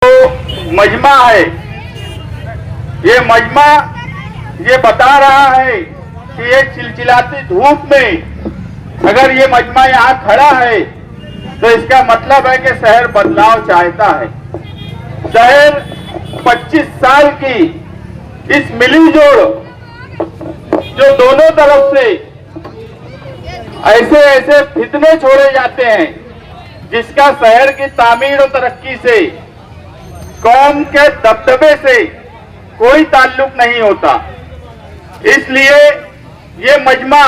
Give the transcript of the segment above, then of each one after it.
मजमा है, ये मजमा ये बता रहा है कि ये चिलचिलाती धूप में अगर ये मजमा यहाँ खड़ा है तो इसका मतलब है कि शहर बदलाव चाहता है। शहर 25 साल की इस मिलीजोड़ जो दोनों तरफ से ऐसे ऐसे फितने छोड़े जाते हैं जिसका शहर की तामीर और तरक्की से, कौम के दबदबे से कोई ताल्लुक नहीं होता। इसलिए ये मजमा,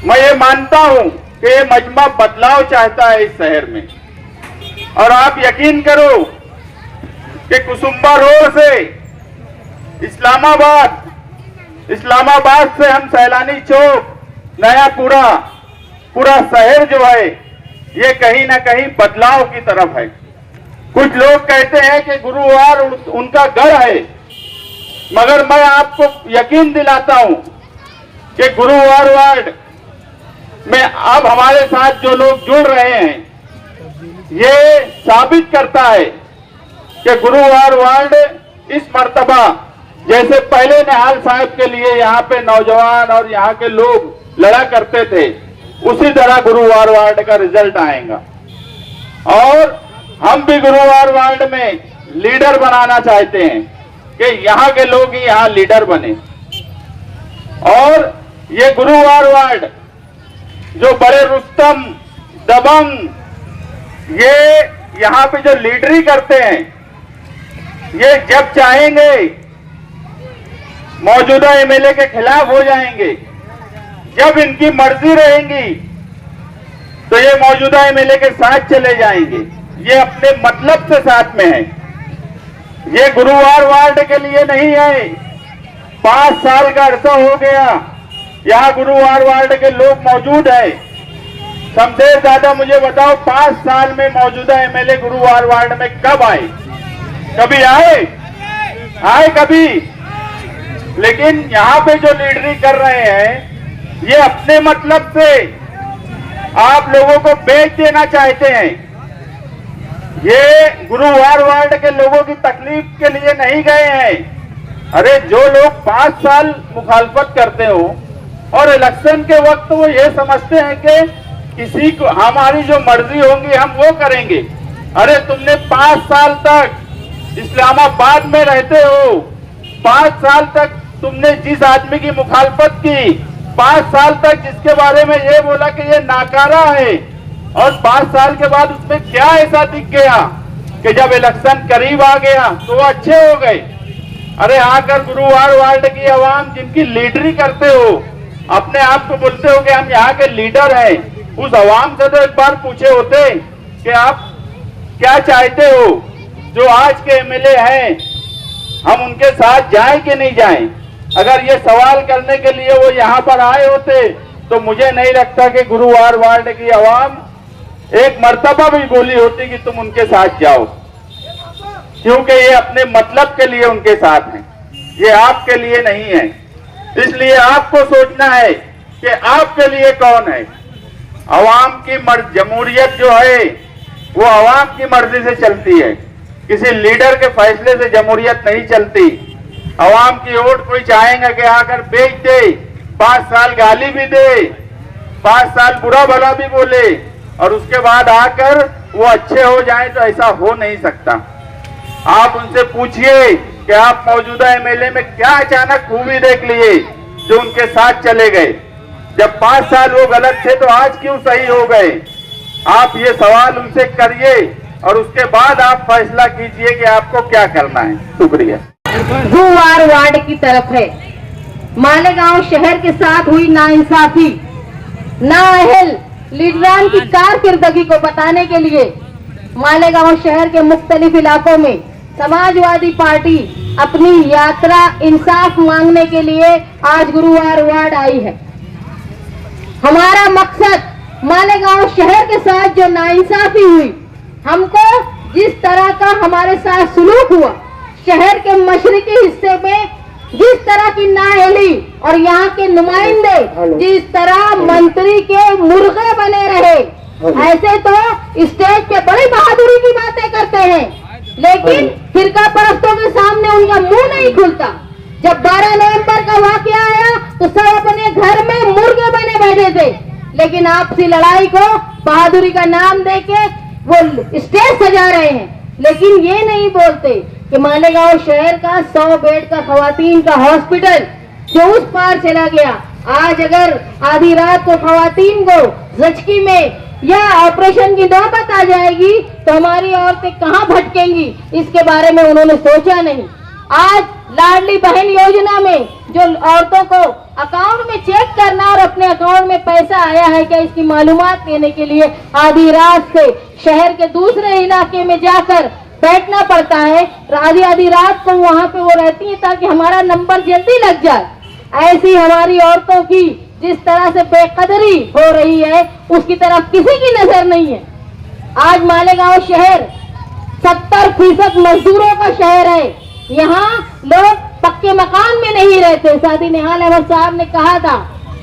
मैं ये मानता हूं कि ये मजमा बदलाव चाहता है इस शहर में। और आप यकीन करो कि कुसुम्बा रोड से इस्लामाबाद से हम सैलानी चौक, नया पूरा शहर जो है ये कहीं ना कहीं बदलाव की तरफ है। कुछ लोग कहते हैं कि गुरुवार उनका घर है, मगर मैं आपको यकीन दिलाता हूं कि गुरुवार वार्ड में अब हमारे साथ जो लोग जुड़ रहे हैं ये साबित करता है कि गुरुवार वार्ड इस मर्तबा जैसे पहले निहाल साहब के लिए यहाँ पे नौजवान और यहाँ के लोग लड़ा करते थे, उसी तरह गुरुवार वार्ड का रिजल्ट आएगा। और हम भी गुरुवार वार्ड में लीडर बनाना चाहते हैं कि यहाँ के लोग ही यहाँ लीडर बने। और ये गुरुवार वार्ड जो बड़े रुस्तम, दबंग, ये यहाँ पे जो लीडरी करते हैं, ये जब चाहेंगे मौजूदा एमएलए के खिलाफ हो जाएंगे, जब इनकी मर्जी रहेंगी तो ये मौजूदा एमएलए के साथ चले जाएंगे। ये अपने मतलब से साथ में है। ये गुरुवार वार्ड के लिए नहीं है। 5 साल का अरसा हो गया यहाँ गुरुवार वार्ड के लोग मौजूद है। शमशेर दादा मुझे बताओ, 5 साल में मौजूदा एमएलए गुरुवार वार्ड में कब आए? कभी आए कभी? लेकिन यहाँ पे जो लीडरी कर रहे हैं ये अपने मतलब से आप लोगों को बेच देना चाहते हैं। ये गुरुवार वार्ड के लोगों की तकलीफ के लिए नहीं गए हैं। अरे जो लोग 5 साल मुखालफत करते हो और इलेक्शन के वक्त वो ये समझते हैं कि किसी को हमारी जो मर्जी होगी हम वो करेंगे। अरे तुमने 5 साल तक इस्लामाबाद में रहते हो, 5 साल तक तुमने जिस आदमी की मुखालफत की, 5 साल तक जिसके बारे में ये बोला कि ये नाकारा है, और 5 साल के बाद उसमें क्या ऐसा दिख गया कि जब इलेक्शन करीब आ गया तो वो अच्छे हो गए। अरे आकर गुरुवार वार्ड की आवाम जिनकी लीडरी करते हो, अपने आप को बोलते हो कि हम यहाँ के लीडर हैं, उस आवाम से तो एक बार पूछे होते कि आप क्या चाहते हो, जो आज के एमएलए हैं हम उनके साथ जाएं कि नहीं जाएं। अगर ये सवाल करने के लिए वो यहाँ पर आए होते तो मुझे नहीं लगता कि गुरुवार वार्ड की आवाम एक मर्तबा भी बोली होती कि तुम उनके साथ जाओ, क्योंकि ये अपने मतलब के लिए उनके साथ हैं, ये आपके लिए नहीं है। इसलिए आपको सोचना है कि आपके लिए कौन है। अवाम की जमहूरियत जो है वो अवाम की मर्जी से चलती है, किसी लीडर के फैसले से जमहूरियत नहीं चलती। अवाम की वोट कोई चाहेगा कि आकर बेच दे, 5 साल गाली भी दे, 5 साल बुरा भला भी बोले और उसके बाद आकर वो अच्छे हो जाए, तो ऐसा हो नहीं सकता। आप उनसे पूछिए कि आप मौजूदा एमएलए में क्या अचानक खूबी देख लिए जो उनके साथ चले गए। जब 5 साल वो गलत थे तो आज क्यों सही हो गए? आप ये सवाल उनसे करिए और उसके बाद आप फैसला कीजिए कि आपको क्या करना है। शुक्रिया। गुरुवार वार्ड की तरफ है। मालेगांव शहर के साथ हुई नाइंसाफी, नाअहल लीडरान की कारकिर्दगी को बताने के लिए मालेगांव शहर के मुख्तलिफ इलाकों में समाजवादी पार्टी अपनी यात्रा इंसाफ मांगने के लिए आज गुरुवार वार्ड आई है। हमारा मकसद मालेगांव शहर के साथ जो नाइंसाफी हुई, हमको जिस तरह का हमारे साथ सुलूक हुआ, शहर के मशरिकी हिस्से में जिस तरह की नाअहली और यहाँ के नुमाइंदे जिस तरह मंत्री के मुर्गे बने रहे, ऐसे तो स्टेज पे बड़ी बहादुरी की बातें करते हैं, लेकिन फिरका परस्तों के सामने उनका मुंह नहीं खुलता। जब 12 नवंबर का वाकया आया तो सब अपने घर में मुर्गे बने बैठे थे, लेकिन आपसी लड़ाई को बहादुरी का नाम देके वो स्टेज सजा रहे हैं, लेकिन ये नहीं बोलते कि मालेगांव शहर का 100 बेड का खवातीन का हॉस्पिटल जो उस पार चला गया, आज अगर आधी रात को खवातीन को जचकी में या ऑपरेशन की नौबत आ जाएगी तो हमारी औरतें कहां भटकेंगी, इसके बारे में उन्होंने सोचा नहीं। आज लाडली बहन योजना में जो औरतों को अकाउंट में चेक करना और अपने अकाउंट में पैसा आया है क्या, इसकी मालूमात लेने के लिए आधी रात से शहर के दूसरे इलाके में जाकर बैठना पड़ता है। आधी रात को वहां पे वो रहती है ताकि हमारा नंबर जल्दी लग जाए। ऐसी हमारी औरतों की जिस तरह से बेकदरी हो रही है उसकी तरफ किसी की नजर नहीं है। आज मालेगांव शहर 70% मजदूरों का शहर है। यहाँ लोग पक्के मकान में नहीं रहते। सादी निहाल अहमद साहब ने कहा था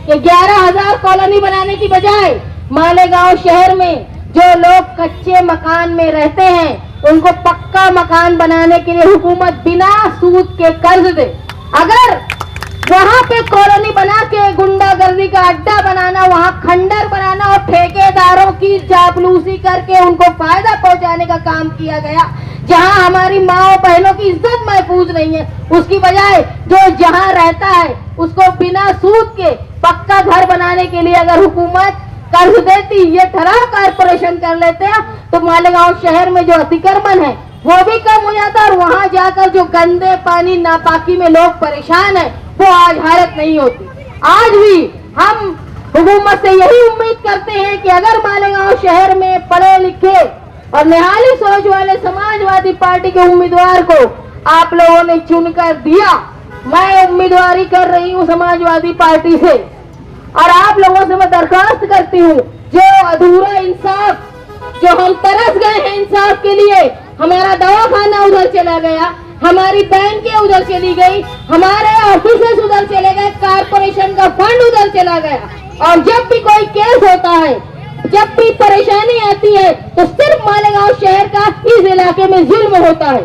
कि 11,000 कॉलोनी बनाने की बजाय मालेगांव शहर में जो लोग कच्चे मकान में रहते हैं उनको पक्का मकान बनाने के लिए हुकूमत बिना सूद के कर्ज दे। अगर वहाँ पे कॉलोनी बना के गुंडागर्दी का अड्डा बनाना, वहाँ खंडर बनाना और ठेकेदारों की चापलूसी करके उनको फायदा पहुंचाने का काम किया गया, जहाँ हमारी माओ बहनों की इज्जत महफूज नहीं है, उसकी बजाय जो जहाँ रहता है उसको बिना सूद के पक्का घर बनाने के लिए अगर हुकूमत कर्ज देती, ये ठहराव कारपोरेशन कर लेते हैं तो मालेगांव शहर में जो अतिक्रमण है वो भी कम हो जाता है और वहाँ जाकर जो गंदे पानी नापाकी में लोग परेशान है वो आज हालत नहीं होती। आज भी हम हुकूमत से यही उम्मीद करते हैं कि अगर मालेगांव शहर में पढ़े लिखे और निहाली सोच वाले समाजवादी पार्टी के उम्मीदवार को आप लोगों ने चुनकर दिया, मैं उम्मीदवारी कर रही हूँ समाजवादी पार्टी से और आप लोगों से मैं दरखास्त करती हूँ जो अधूरा इंसाफ, जो हम तरस गए हैं इंसाफ के लिए, हमारा दवाखाना उधर चला गया, हमारी बैंकें उधर चली गई, हमारे ऑफिसेस उधर चले गए, कारपोरेशन का फंड उधर चला गया और जब भी कोई केस होता है, जब भी परेशानी आती है तो सिर्फ मालेगांव शहर का इस इलाके में जुल्म होता है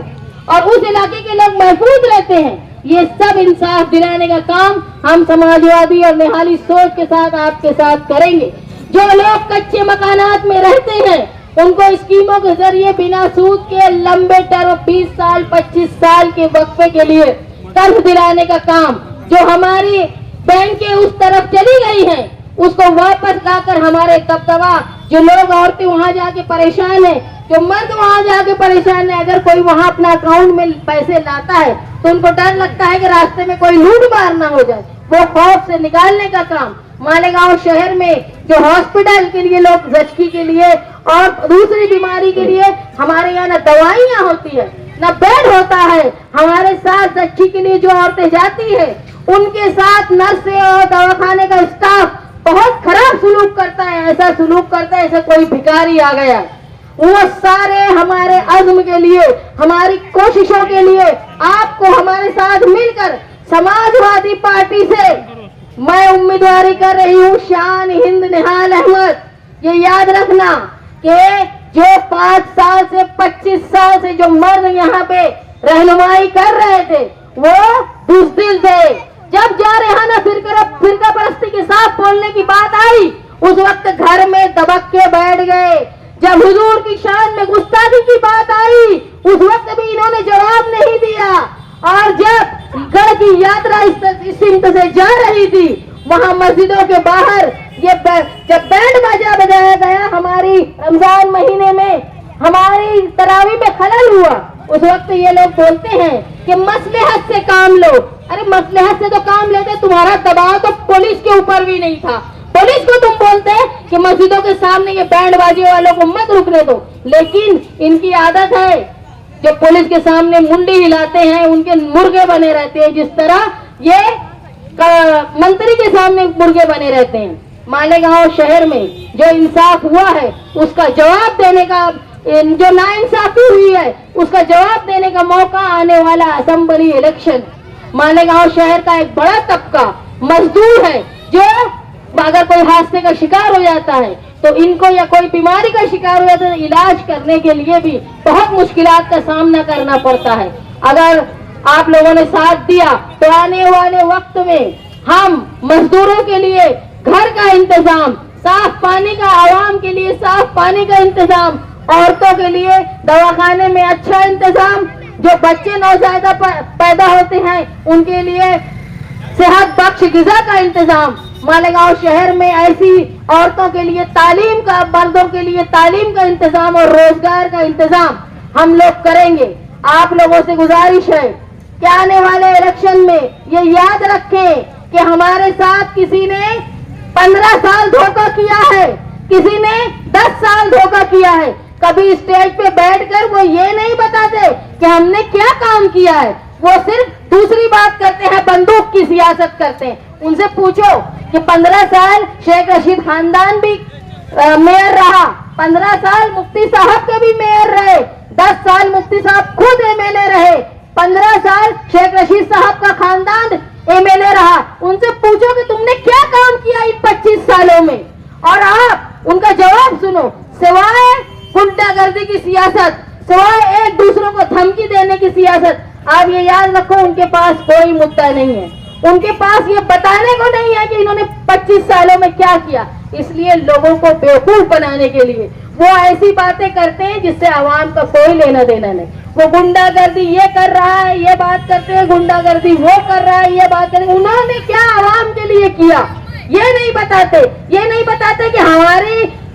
और उस इलाके के लोग महफूज रहते हैं। ये सब इंसाफ दिलाने का काम हम समाजवादी और निहाली सोच के साथ आपके साथ करेंगे। जो लोग कच्चे मकानात में रहते हैं उनको स्कीमों के जरिए बिना सूद के लंबे टर्म 20 साल 25 साल के वक्फे के लिए कर्ज दिलाने का काम, जो हमारी बैंकें उस तरफ चली गई हैं उसको वापस लाकर हमारे तबका जो लोग औरतें वहां जाके परेशान है, जो मर्द वहां जाके परेशान है, अगर कोई वहां अपना अकाउंट में पैसे लाता है तो उनको डर लगता है कि रास्ते में कोई लूट मार ना हो जाए, वो खौफ से निकालने का काम मालेगांव शहर में जो हॉस्पिटल के लिए लोग जचकी के लिए और दूसरी बीमारी के लिए हमारे यहाँ न दवाइयाँ होती है न बेड होता है, हमारे साथ जचकी के लिए जो औरतें जाती है उनके साथ नर्स और दवाखाने का स्टाफ बहुत खराब सुलूक करता है, ऐसा सुलूक करता है ऐसा कोई भिखारी आ गया। वो सारे हमारे अज़्म के लिए, हमारी कोशिशों के लिए आपको हमारे साथ मिलकर समाजवादी पार्टी से मैं उम्मीदवारी कर रही हूँ शान हिंद निहाल अहमद। ये याद रखना कि जो 5 साल से 25 साल से जो मर्द यहाँ पे रहनुमाई कर रहे थे वो बुज़दिल थे। जब जा रहे ना फिरका परस्ती के साथ बोलने की बात आई उस वक्त घर में दबक के बैठ गए। जब हुजूर की शान में गुस्ताखी की बात आई उस वक्त भी इन्होंने जवाब नहीं दिया और जब गढ़ की यात्रा इस सिमत से जा रही थी वहां मस्जिदों के बाहर ये जब बैंड बाजा बजाया गया, हमारी रमजान महीने में हमारी तरावी में खलल हुआ, उस वक्त ये लोग बोलते हैं कि मसलहत से काम लो। अरे मसलहत से तो काम लेते, तुम्हारा दबाव तो पुलिस के ऊपर भी नहीं था। पुलिस को तुम बोलते कि मस्जिदों के सामने ये बैंड बाजे वालों को मत रुकने दो, लेकिन इनकी आदत है जो पुलिस के सामने मुंडी हिलाते हैं उनके मुर्गे बने रहते हैं, जिस तरह ये मंत्री के सामने मुर्गे बने रहते हैं। मालेगांव शहर में जो इंसाफ हुआ है उसका जवाब देने का, जो नाइंसाफी हुई है उसका जवाब देने का मौका आने वाला असेंबली इलेक्शन। मालेगांव शहर का एक बड़ा तबका मजदूर है जो अगर कोई हादसे का शिकार हो जाता है, तो इनको या कोई बीमारी का शिकार हुआ तो इलाज करने के लिए भी बहुत मुश्किलात का सामना करना पड़ता है। अगर आप लोगों ने साथ दिया तो आने वाले वक्त में हम मजदूरों के लिए घर का इंतजाम, साफ पानी का, आवाम के लिए साफ पानी का इंतजाम, औरतों के लिए दवाखाने में अच्छा इंतजाम, जो बच्चे नौज़ायदा पैदा होते हैं उनके लिए सेहत बख्श ग़िज़ा का इंतजाम, मालेगांव शहर में ऐसी औरतों के लिए तालीम का, मर्दों के लिए तालीम का इंतजाम और रोजगार का इंतजाम हम लोग करेंगे। आप लोगों से गुजारिश है कि आने वाले इलेक्शन में ये याद रखें कि हमारे साथ किसी ने 15 साल धोखा किया है, किसी ने 10 साल धोखा किया है। कभी स्टेज पे बैठकर वो ये नहीं बताते कि हमने क्या काम किया है, वो सिर्फ दूसरी बात करते हैं, बंदूक की सियासत करते हैं। उनसे पूछो कि 15 साल शेख रशीद खानदान भी मेयर रहा, 15 साल मुफ्ती साहब के भी मेयर रहे, 10 साल मुफ्ती साहब खुद एमएलए रहे, 15 साल शेख रशीद साहब का खानदान एमएलए रहा। उनसे पूछो कि तुमने क्या काम किया इन 25 सालों में, और आप उनका जवाब सुनो। सिवाय गुंडागर्दी की सियासत, सिवाय एक दूसरों को धमकी देने की सियासत, आप ये याद रखो उनके पास कोई मुद्दा नहीं है। उनके पास ये बताने को नहीं है कि इन्होंने 25 सालों में क्या किया। इसलिए लोगों को बेवकूफ बनाने के लिए वो ऐसी बातें करते हैं जिससे आवाम का कोई लेना देना नहीं। वो गुंडागर्दी ये कर रहा है, ये बात करते हैं, गुंडागर्दी वो कर रहा है, ये बात करते हैं। उन्होंने क्या आवाम के लिए किया ये नहीं बताते। ये नहीं बताते कि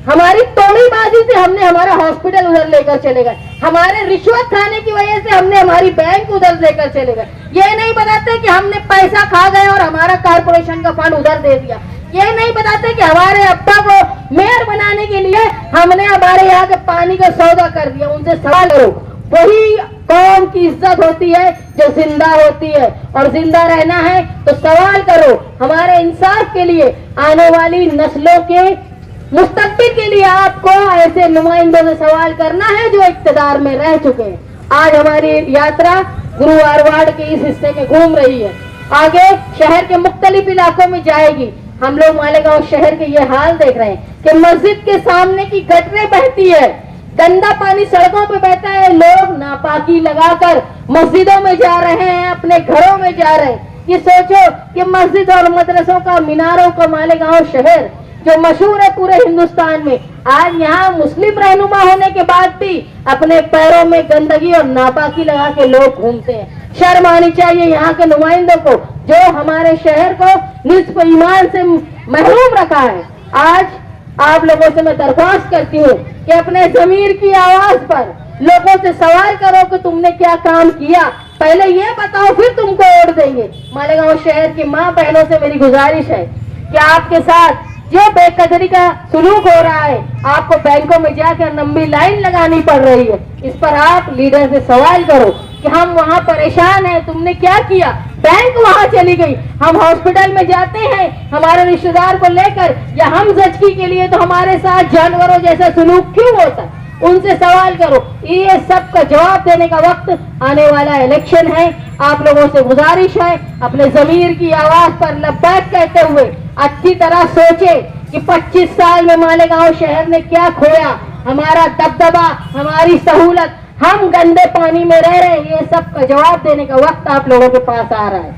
हमारी तोड़ीबाजी से हमने हमारा हॉस्पिटल उधर लेकर चले गए, हमारे रिश्वत खाने की वजह से हमने हमारी बैंक उधर लेकर चले गए। ये नहीं बताते कि हमने पैसा खा गए और हमारा कारपोरेशन का फंड उधर दे दिया। ये नहीं बताते कि हमारे अब्बा को मेयर बनाने के लिए हमने हमारे यहाँ के पानी का सौदा कर दिया। उनसे सवाल करो, वही कौम की इज्जत होती है जो जिंदा होती है, और जिंदा रहना है तो सवाल करो। हमारे इंसाफ के लिए, आने वाली नस्लों के मुस्तकबिल के लिए आपको ऐसे नुमाइंदों से सवाल करना है जो इक्तदार में रह चुके हैं। आज हमारी यात्रा गुरुवार वार्ड के इस हिस्से में घूम रही है, आगे शहर के मुख्तलिफ इलाकों में जाएगी। हम लोग मालेगांव शहर के ये हाल देख रहे हैं कि मस्जिद के सामने की गटरें बहती है, गंदा पानी सड़कों पे बहता है, लोग नापाकी लगाकर मस्जिदों में जा रहे हैं, अपने घरों में जा रहे हैं। ये सोचो कि मस्जिद और मदरसों का, मीनारों का मालेगांव शहर जो मशहूर है पूरे हिंदुस्तान में, आज यहाँ मुस्लिम रहनुमा होने के बाद भी अपने पैरों में गंदगी और नापाकी लगा के लोग घूमते हैं। शर्म आनी चाहिए यहाँ के नुमाइंदों को जो हमारे शहर को निस्फ ईमान से महरूम रखा है। आज आप लोगों से मैं दरख्वास्त करती हूँ कि अपने ज़मीर की आवाज पर लोगों से सवाल करो कि तुमने क्या काम किया, पहले ये बताओ फिर तुमको वोट देंगे। मालेगांव शहर की माँ बहनों से मेरी गुजारिश है कि आपके साथ जो बेकदरी का सुलूक हो रहा है, आपको बैंकों में जाकर लंबी लाइन लगानी पड़ रही है, इस पर आप लीडर से सवाल करो कि हम वहाँ परेशान हैं, तुमने क्या किया। बैंक वहाँ चली गई, हम हॉस्पिटल में जाते हैं हमारे रिश्तेदार को लेकर या हम जचकी के लिए, तो हमारे साथ जानवरों जैसा सुलूक क्यों होता है। उनसे सवाल करो। ये सब का जवाब देने का वक्त आने वाला इलेक्शन है। आप लोगों से गुजारिश है अपने ज़मीर की आवाज पर लब्बैक कहते हुए अच्छी तरह सोचे कि 25 साल में मालेगांव शहर ने क्या खोया, हमारा दबदबा, हमारी सहूलत, हम गंदे पानी में रह रहे हैं, ये सब का जवाब देने का वक्त आप लोगों के पास आ रहा है।